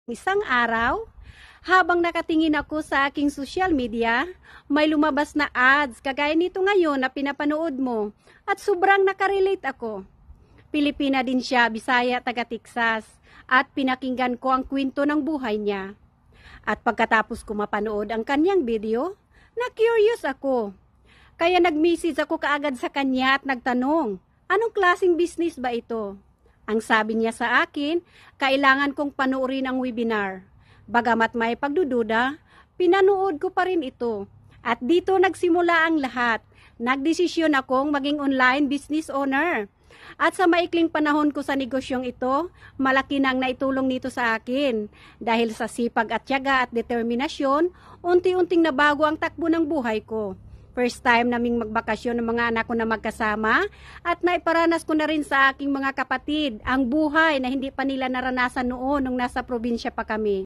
Isang araw, habang nakatingin ako sa aking social media, may lumabas na ads kagaya nito ngayon na pinapanood mo at sobrang nakarelate ako. Pilipina din siya, Bisaya, taga Texas at pinakinggan ko ang kwento ng buhay niya. At pagkatapos ko mapanood ang kanyang video, na-curious ako. Kaya nag-message ako kaagad sa kanya at nagtanong, anong klaseng business ba ito? Ang sabi niya sa akin, kailangan kong panoorin ang webinar. Bagamat may pagdududa, pinanood ko pa rin ito. At dito nagsimula ang lahat. Nagdesisyon akong maging online business owner. At sa maikling panahon ko sa negosyong ito, malaki nang naitulong nito sa akin. Dahil sa sipag at tiyaga at determinasyon, unti-unting nabago ang takbo ng buhay ko. First time naming magbakasyon ng mga anak ko na magkasama at naiparanas ko na rin sa aking mga kapatid ang buhay na hindi pa nila naranasan noon nung nasa probinsya pa kami.